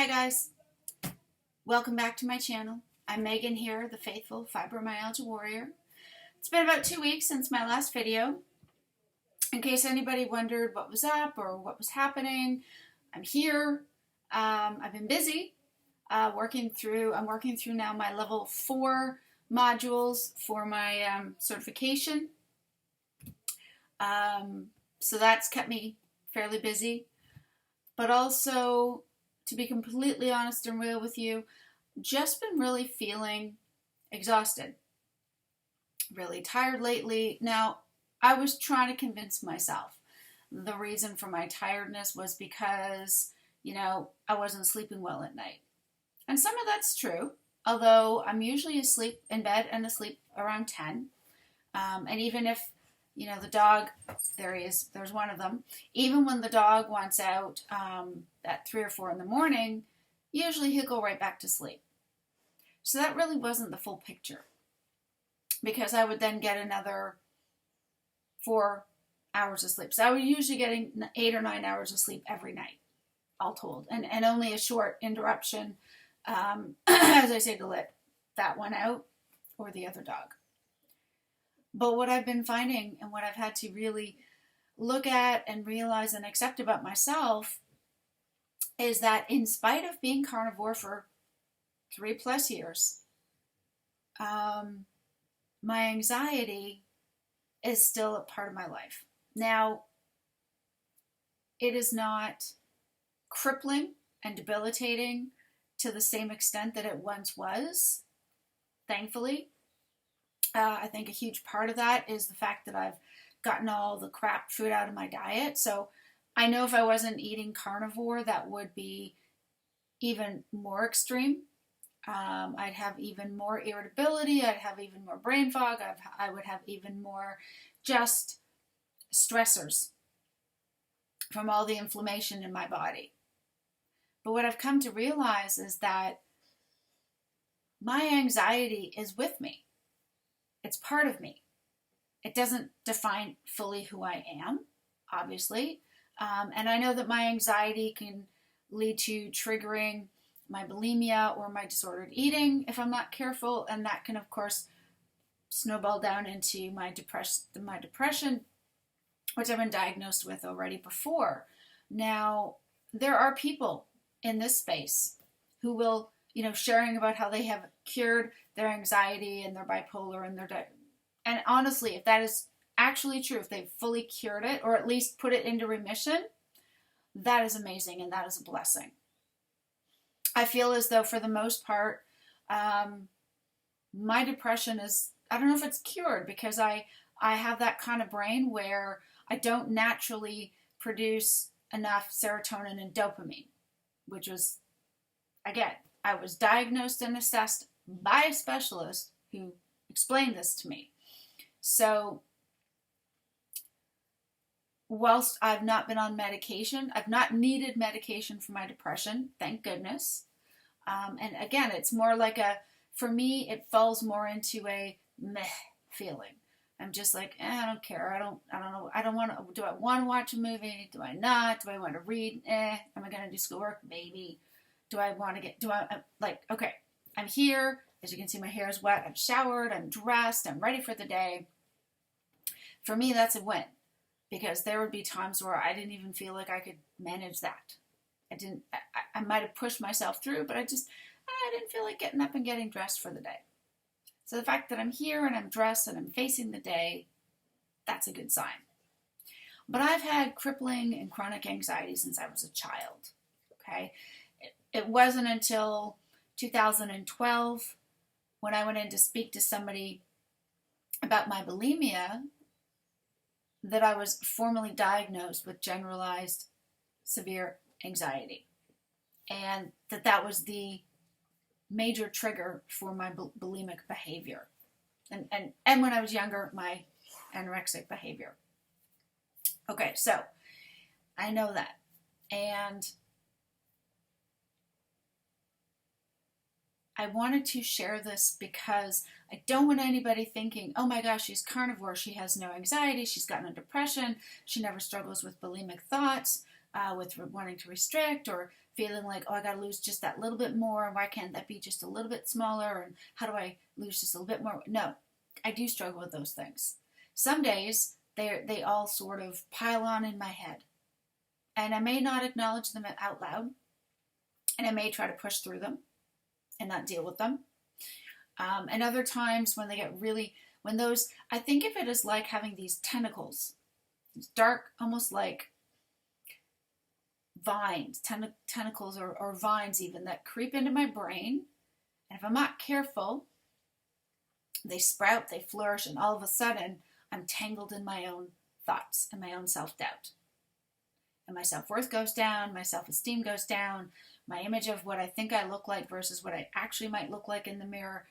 Hi guys, welcome back to my channel. I'm Megan here, the faithful fibromyalgia warrior. It's been about 2 weeks since my last video. In case anybody wondered what was up or what was happening, I'm here. I've been busy I'm working through now my level 4 modules for my certification. So that's kept me fairly busy, but also, to be completely honest and real with you, just been really feeling exhausted, really tired lately. Now, I was trying to convince myself the reason for my tiredness was because, I wasn't sleeping well at night. And some of that's true, although I'm usually asleep in bed and asleep around 10. And even if, the dog, there he is, there's one of them. Even when the dog wants out at 3 or 4 in the morning, usually he'll go right back to sleep. So that really wasn't the full picture, because I would then get another 4 hours of sleep. So I was usually getting 8 or 9 hours of sleep every night, all told, and only a short interruption, as I say, to let that one out or the other dog. But what I've been finding, and what I've had to really look at and realize and accept about myself, is that in spite of being carnivore for 3+ years, my anxiety is still a part of my life. Now, it is not crippling and debilitating to the same extent that it once was, thankfully. I think a huge part of that is the fact that I've gotten all the crap food out of my diet. So I know if I wasn't eating carnivore, that would be even more extreme. I'd have even more irritability. I'd have even more brain fog. I would have even more just stressors from all the inflammation in my body. But what I've come to realize is that my anxiety is with me. It's part of me. It doesn't define fully who I am, obviously. And I know that my anxiety can lead to triggering my bulimia or my disordered eating if I'm not careful. And that can, of course, snowball down into my depression, which I've been diagnosed with already before. Now, there are people in this space who will, sharing about how they have cured their anxiety and their bipolar and and honestly, if that is actually true, if they've fully cured it or at least put it into remission, that is amazing and that is a blessing. I feel as though for the most part, my depression is, I don't know if it's cured, because I have that kind of brain where I don't naturally produce enough serotonin and dopamine, which was, again, I was diagnosed and assessed by a specialist who explained this to me. So whilst I've not been on medication, I've not needed medication for my depression, thank goodness. And again, it's more like for me, it falls more into a meh feeling. I'm just like, I don't care. I don't know. I don't want to, do I want to watch a movie? Do I not? Do I want to read? Am I going to do schoolwork? Maybe. Do I want to okay, I'm here. As you can see, my hair is wet. I'm showered. I'm dressed. I'm ready for the day. For me, that's a win, because there would be times where I didn't even feel like I could manage that. I might have pushed myself through, but I didn't feel like getting up and getting dressed for the day. So the fact that I'm here and I'm dressed and I'm facing the day, that's a good sign. But I've had crippling and chronic anxiety since I was a child, okay? It wasn't until 2012 when I went in to speak to somebody about my bulimia that I was formally diagnosed with generalized severe anxiety, and that was the major trigger for my bulimic behavior, and when I was younger, my anorexic behavior. Okay, so I know that, and I wanted to share this because I don't want anybody thinking, oh my gosh, she's carnivore, she has no anxiety, she's got no depression, she never struggles with bulimic thoughts, with wanting to restrict or feeling like, oh, I got to lose just that little bit more, and why can't that be just a little bit smaller, and how do I lose just a little bit more? No, I do struggle with those things. Some days they all sort of pile on in my head, and I may not acknowledge them out loud, and I may try to push through them and not deal with them. And other times when they get really, when those, I think of it as like having these tentacles, these dark, almost like vines, tentacles or vines even, that creep into my brain. And if I'm not careful, they sprout, they flourish, and all of a sudden I'm tangled in my own thoughts and my own self-doubt. And my self-worth goes down, my self-esteem goes down, my image of what I think I look like versus what I actually might look like in the mirror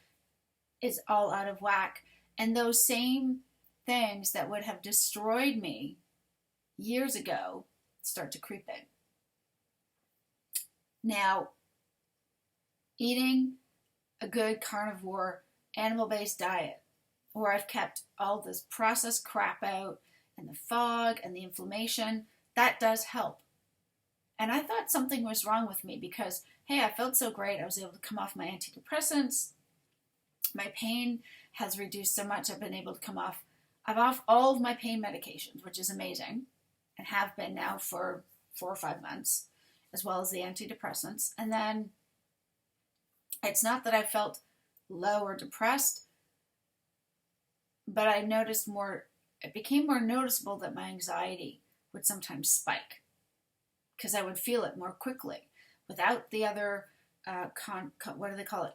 is all out of whack. And those same things that would have destroyed me years ago start to creep in. Now, eating a good carnivore, animal-based diet, where I've kept all this processed crap out and the fog and the inflammation, that does help. And I thought something was wrong with me because, hey, I felt so great. I was able to come off my antidepressants. My pain has reduced so much. I've been able to come off. I'm off all of my pain medications, which is amazing, and have been now for 4 or 5 months, as well as the antidepressants. And then it's not that I felt low or depressed, but I noticed more, it became more noticeable that my anxiety would sometimes spike because I would feel it more quickly without the other, what do they call it?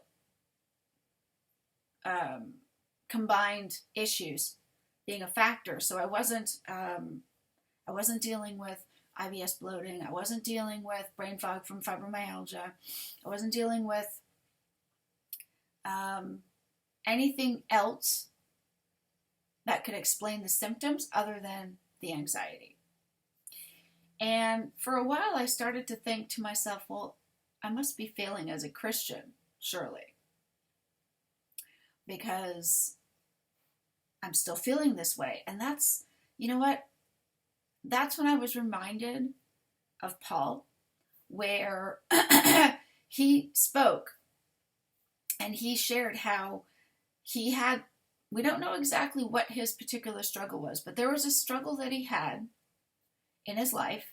Combined issues being a factor. So I wasn't dealing with IBS bloating. I wasn't dealing with brain fog from fibromyalgia. I wasn't dealing with anything else that could explain the symptoms other than the anxiety. And for a while I started to think to myself, well, I must be failing as a Christian, surely, because I'm still feeling this way. And that's, you know what? That's when I was reminded of Paul, where he spoke and he shared how he had, we don't know exactly what his particular struggle was, but there was a struggle that he had in his life,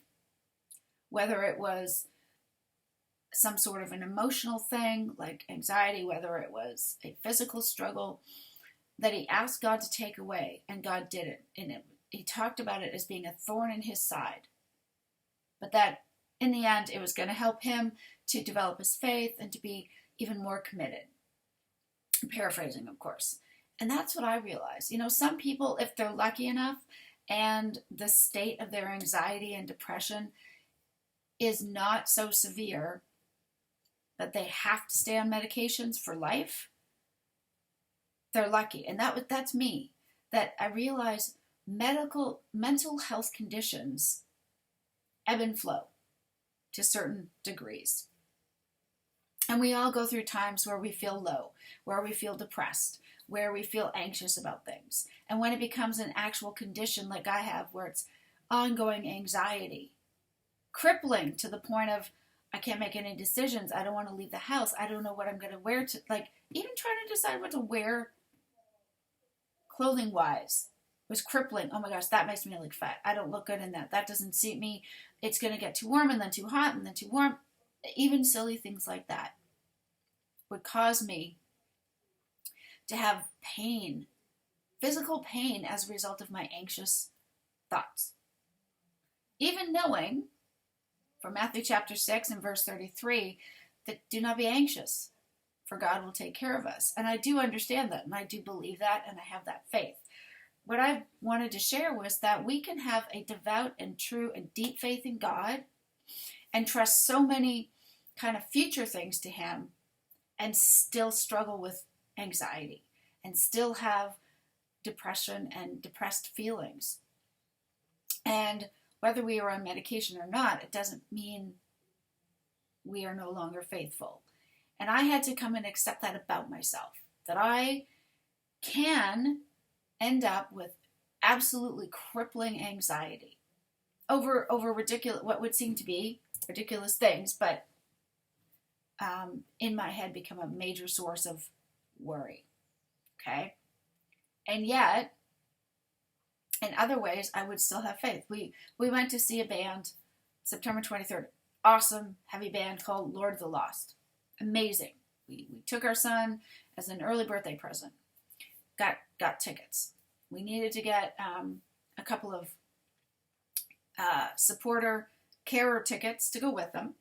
whether it was some sort of an emotional thing like anxiety, whether it was a physical struggle, that he asked God to take away, and God did it. And he talked about it as being a thorn in his side, but that in the end it was going to help him to develop his faith and to be even more committed. I'm paraphrasing, of course. And that's what I realized. You know, some people, if they're lucky enough and the state of their anxiety and depression is not so severe that they have to stay on medications for life, they're lucky. And that's me. That I realize mental health conditions ebb and flow to certain degrees. And we all go through times where we feel low, where we feel depressed, where we feel anxious about things. And when it becomes an actual condition like I have, where it's ongoing anxiety, crippling to the point of I can't make any decisions, I don't want to leave the house, I don't know what I'm going to wear, to like even trying to decide what to wear clothing wise was crippling. Oh my gosh, that makes me look fat. I don't look good in that. That doesn't suit me. It's going to get too warm and then too hot and then too warm. Even silly things like that would cause me to have pain, physical pain, as a result of my anxious thoughts. Even knowing from Matthew chapter 6 and verse 33 that do not be anxious, for God will take care of us. And I do understand that, and I do believe that, and I have that faith. What I wanted to share was that we can have a devout and true and deep faith in God and trust so many kind of future things to Him and still struggle with anxiety and still have depression and depressed feelings. And whether we are on medication or not, it doesn't mean we are no longer faithful. And I had to come and accept that about myself, that I can end up with absolutely crippling anxiety over ridiculous, what would seem to be ridiculous things, but in my head become a major source of worry. Okay? And yet, in other ways, I would still have faith. We went to see a band September 23rd. Awesome, heavy band called Lord of the Lost. Amazing. We took our son as an early birthday present. Got tickets. We needed to get a couple of supporter carer tickets to go with them.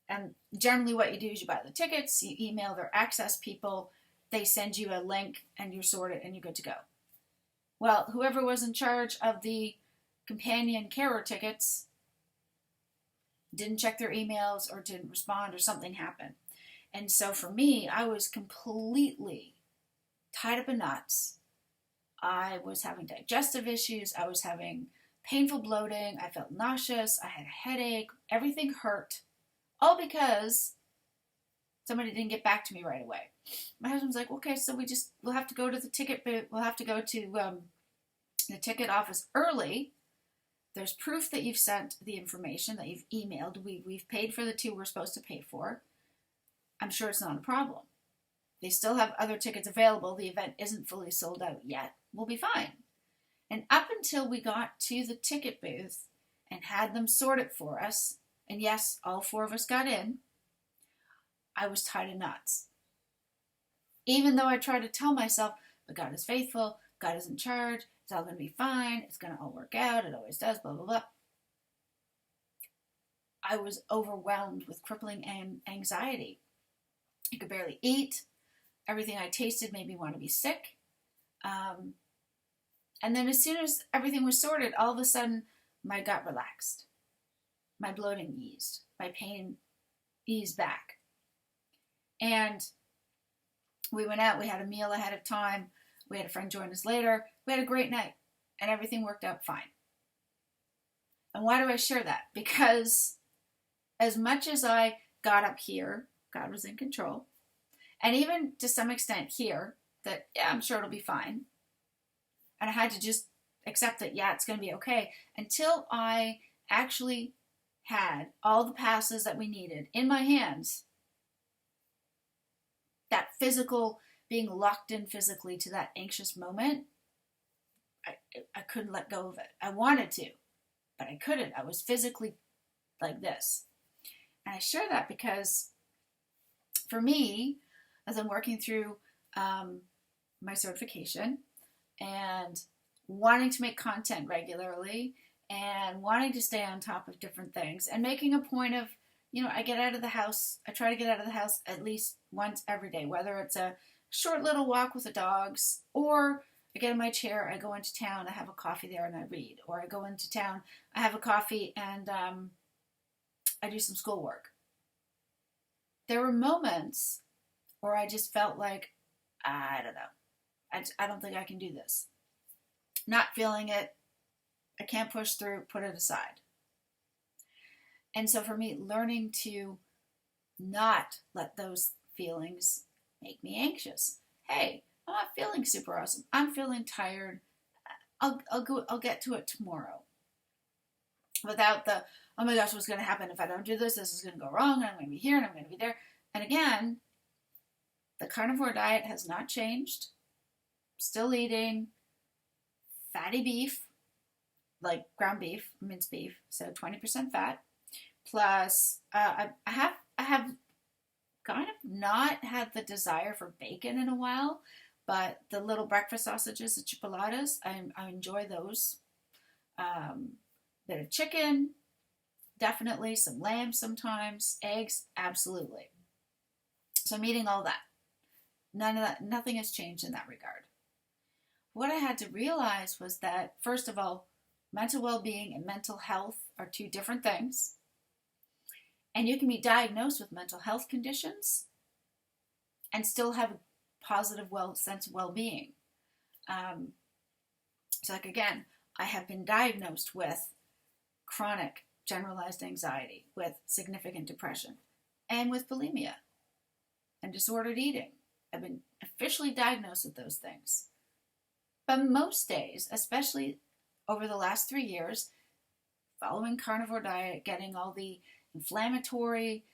And generally what you do is you buy the tickets, you email their access people, they send you a link, and you're sorted and you're good to go. Well, whoever was in charge of the companion carer tickets didn't check their emails or didn't respond, or something happened. And so for me, I was completely tied up in knots. I was having digestive issues. I was having painful bloating. I felt nauseous. I had a headache. Everything hurt. All because somebody didn't get back to me right away. My husband's like, okay, so we'll have to go to the ticket booth. We'll have to go to the ticket office early. There's proof that you've sent the information, that you've emailed. We've paid for the 2 we're supposed to pay for. I'm sure it's not a problem. They still have other tickets available. The event isn't fully sold out yet. We'll be fine. And up until we got to the ticket booth and had them sort it for us, and yes, all 4 of us got in, I was tied in knots. Even though I tried to tell myself, but God is faithful, God is in charge, it's all going to be fine, it's going to all work out, it always does, blah, blah, blah. I was overwhelmed with crippling anxiety. I could barely eat. Everything I tasted made me want to be sick. And then as soon as everything was sorted, all of a sudden, my gut relaxed. My bloating eased. My pain eased back. And we went out. We had a meal ahead of time. We had a friend join us later. We had a great night. And everything worked out fine. And why do I share that? Because as much as I got up here, God was in control. And even to some extent here, that, yeah, I'm sure it'll be fine. And I had to just accept that, yeah, it's going to be okay. Until I actually had all the passes that we needed in my hands, that physical, being locked in physically to that anxious moment, I couldn't let go of it. I wanted to, but I couldn't. I was physically like this. And I share that because for me, as I'm working through my certification and wanting to make content regularly and wanting to stay on top of different things and making a point of, I get out of the house, I try to get out of the house at least once every day, whether it's a short little walk with the dogs, or I get in my chair, I go into town, I have a coffee there and I read, or I go into town, I have a coffee and I do some schoolwork. There were moments where I just felt like, I don't know, I don't think I can do this. Not feeling it, I can't push through, put it aside. And so for me, learning to not let those feelings make me anxious. Hey, I'm not feeling super awesome. I'm feeling tired. I'll get to it tomorrow. Without the, oh my gosh, what's going to happen if I don't do this? This is going to go wrong, and I'm going to be here, and I'm going to be there. And again, the carnivore diet has not changed. Still eating fatty beef, like ground beef, minced beef, so 20% fat. Plus, I have kind of not had the desire for bacon in a while, but the little breakfast sausages, the chipolatas, I enjoy those. Bit of chicken, definitely, some lamb sometimes, eggs, absolutely. So I'm eating all that. None of that, nothing has changed in that regard. What I had to realize was that, first of all, mental well-being and mental health are 2 different things. And you can be diagnosed with mental health conditions and still have a positive sense of well-being. So like again, I have been diagnosed with chronic generalized anxiety, with significant depression, and with bulimia and disordered eating. I've been officially diagnosed with those things. But most days, especially over the last 3 years, following carnivore diet, getting all the inflammatory,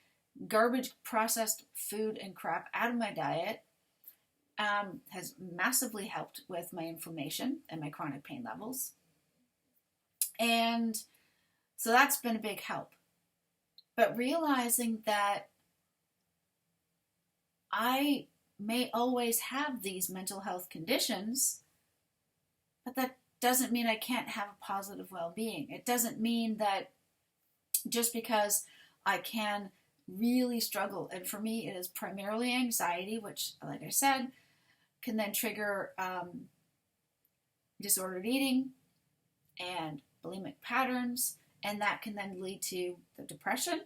garbage processed food and crap out of my diet has massively helped with my inflammation and my chronic pain levels. And so that's been a big help. But realizing that I may always have these mental health conditions, but that doesn't mean I can't have a positive well-being. It doesn't mean that just because I can really struggle, and for me it is primarily anxiety, which, like I said, can then trigger disordered eating and bulimic patterns, and that can then lead to the depression.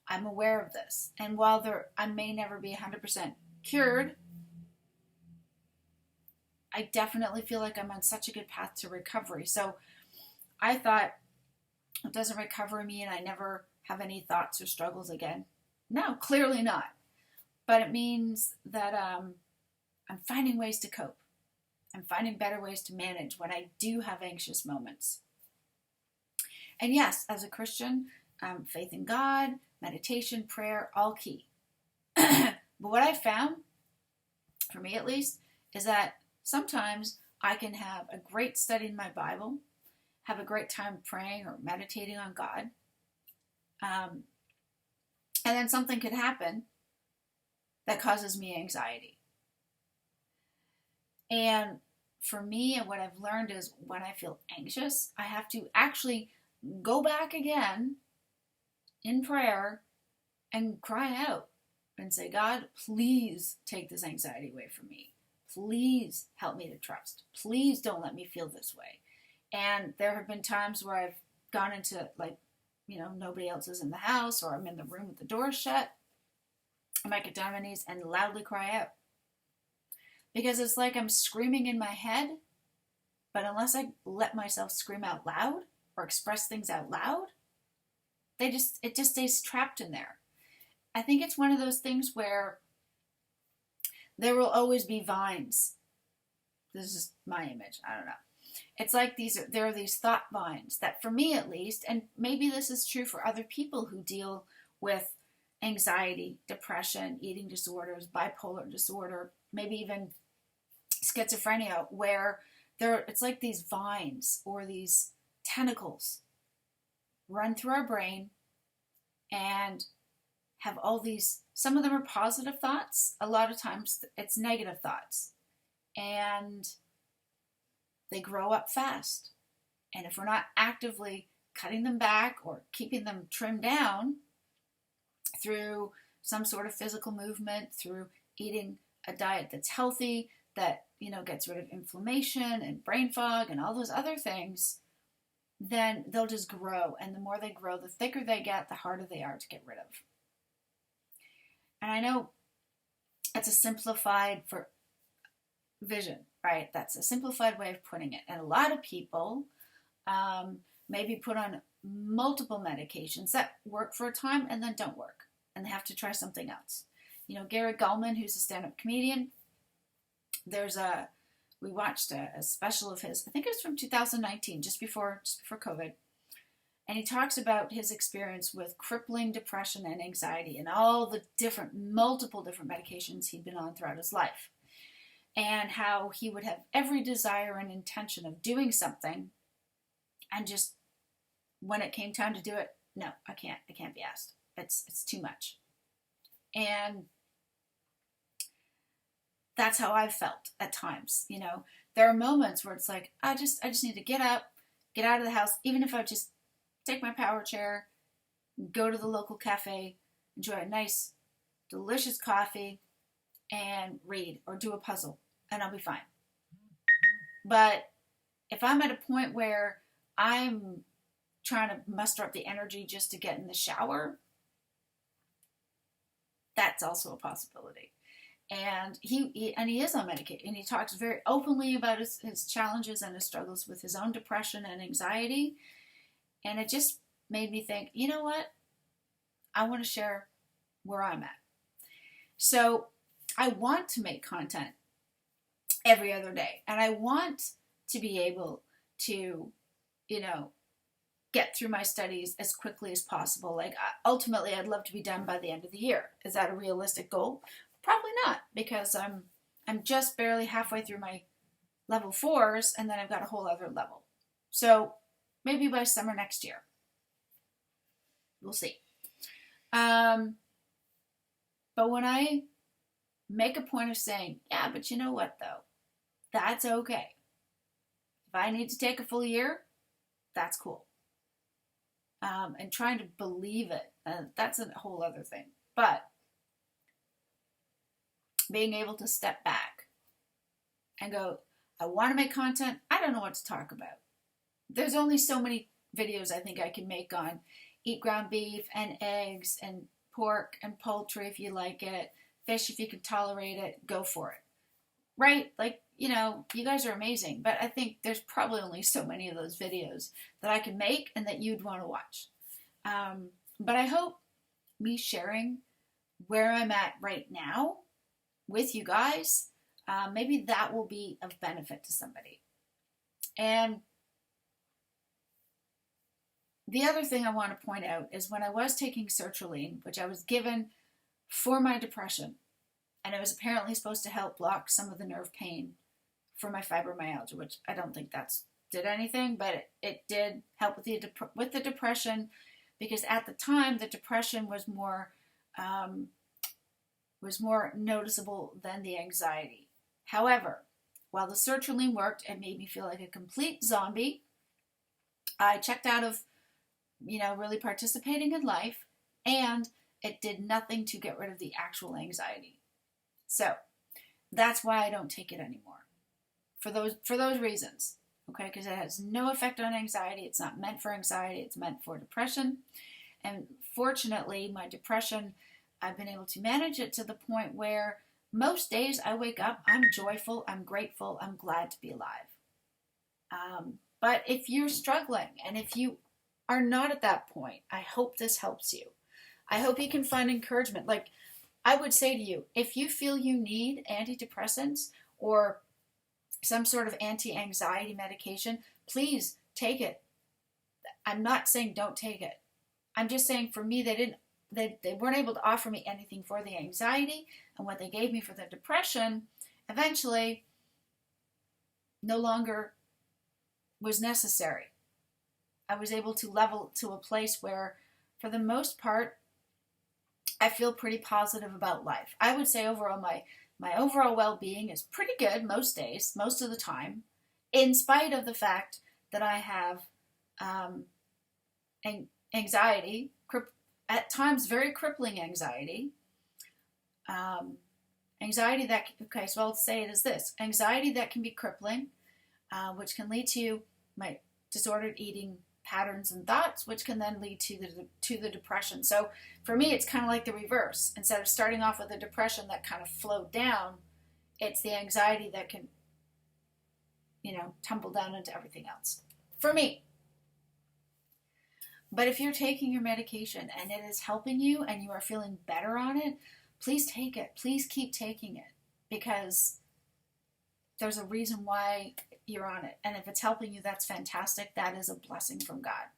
I'm aware of this, and while I may never be 100% cured, I definitely feel like I'm on such a good path to recovery. So I thought, it doesn't recover me and I never have any thoughts or struggles again. No, clearly not. But it means that I'm finding ways to cope. I'm finding better ways to manage when I do have anxious moments. And yes, as a Christian, faith in God, meditation, prayer, all key. But what I found, for me at least, is that sometimes I can have a great study in my Bible, have a great time praying or meditating on God, and then something could happen that causes me anxiety. And for me, and what I've learned is when I feel anxious, I have to actually go back again in prayer and cry out and say, God, please take this anxiety away from me. Please help me to trust. Please don't let me feel this way. And there have been times where I've gone into, like, nobody else is in the house, or I'm in the room with the door shut. I might get down on my knees and loudly cry out. Because it's like I'm screaming in my head, but unless I let myself scream out loud or express things out loud, it just stays trapped in there. I think it's one of those things where there will always be vines. This is my image. I don't know. It's like there are these thought vines that, for me at least, and maybe this is true for other people who deal with anxiety, depression, eating disorders, bipolar disorder, maybe even schizophrenia, where it's like these vines or these tentacles run through our brain and have all these, some of them are positive thoughts, a lot of times it's negative thoughts, and they grow up fast. And if we're not actively cutting them back or keeping them trimmed down through some sort of physical movement, through eating a diet that's healthy, that gets rid of inflammation and brain fog and all those other things, then they'll just grow. And the more they grow, the thicker they get, the harder they are to get rid of. And I know that's a simplified vision, right? That's a simplified way of putting it. And a lot of people maybe put on multiple medications that work for a time and then don't work, and they have to try something else. Gary Gulman, who's a stand-up comedian, we watched a special of his, I think it was from 2019, just before COVID. And he talks about his experience with crippling depression and anxiety and all the multiple different medications he'd been on throughout his life. And how he would have every desire and intention of doing something, and just when it came time to do it, no, I can't be asked. It's too much. And that's how I've felt at times. There are moments where it's like, I just need to get up, get out of the house, even if I just take my power chair, go to the local cafe, enjoy a nice, delicious coffee, and read or do a puzzle, and I'll be fine. But if I'm at a point where I'm trying to muster up the energy just to get in the shower, that's also a possibility. And he is on medication, and he talks very openly about his challenges and his struggles with his own depression and anxiety. And it just made me think, you know what? I want to share where I'm at. So I want to make content every other day, and I want to be able to, get through my studies as quickly as possible. Like ultimately, I'd love to be done by the end of the year. Is that a realistic goal? Probably not, because I'm just barely halfway through my level 4s, and then I've got a whole other level. So maybe by summer next year. We'll see. But when I make a point of saying, yeah, but you know what though? That's okay. If I need to take a full year, that's cool. And trying to believe it, that's a whole other thing. But being able to step back and go, I want to make content. I don't know what to talk about. There's only so many videos I think I can make on eat ground beef and eggs and pork and poultry if you like it, fish if you can tolerate it, go for it. Right? Like, you know, you guys are amazing, but I think there's probably only so many of those videos that I can make and that you'd want to watch. But I hope me sharing where I'm at right now with you guys, maybe that will be of benefit to somebody. And the other thing I want to point out is when I was taking sertraline, which I was given for my depression, and it was apparently supposed to help block some of the nerve pain for my fibromyalgia, which I don't think that's did anything, but it did help with the depression, because at the time the depression was more noticeable than the anxiety. However, while the sertraline worked, it made me feel like a complete zombie. I checked out of, really participating in life, and it did nothing to get rid of the actual anxiety. So that's why I don't take it anymore. For those reasons, okay? Because it has no effect on anxiety. It's not meant for anxiety. It's meant for depression. And fortunately, my depression, I've been able to manage it to the point where most days I wake up, I'm joyful, I'm grateful, I'm glad to be alive. But if you're struggling, and if you are not at that point, I hope this helps you. I hope you can find encouragement. Like I would say to you, if you feel you need antidepressants or some sort of anti-anxiety medication, please take it. I'm not saying don't take it. I'm just saying for me, they weren't able to offer me anything for the anxiety, and what they gave me for the depression eventually no longer was necessary. I was able to level to a place where, for the most part, I feel pretty positive about life. I would say overall my overall well-being is pretty good most days, most of the time, in spite of the fact that I have anxiety, at times very crippling anxiety. Anxiety that, okay, so I'll say it as this. Anxiety that can be crippling, which can lead to my disordered eating patterns and thoughts, which can then lead to the depression. So for me, it's kind of like the reverse. Instead of starting off with a depression that kind of flowed down, it's the anxiety that can, tumble down into everything else. For me. But if you're taking your medication and it is helping you and you are feeling better on it, please take it. Please keep taking it, because there's a reason why you're on it. And if it's helping you, that's fantastic. That is a blessing from God.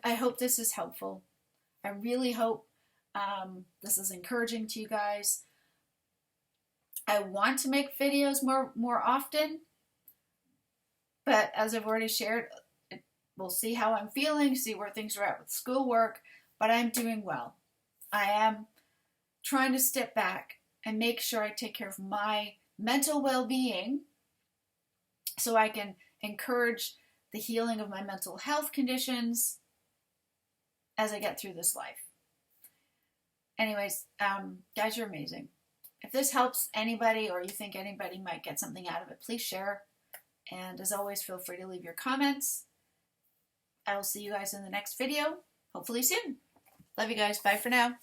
I hope this is helpful. I really hope this is encouraging to you guys. I want to make videos more often, but as I've already shared, we'll see how I'm feeling, see where things are at with schoolwork, but I'm doing well. I am trying to step back and make sure I take care of my mental well-being so I can encourage the healing of my mental health conditions as I get through this life. Anyways, guys, you're amazing. If this helps anybody, or you think anybody might get something out of it, please share. And as always, feel free to leave your comments. I will see you guys in the next video, hopefully soon. Love you guys. Bye for now.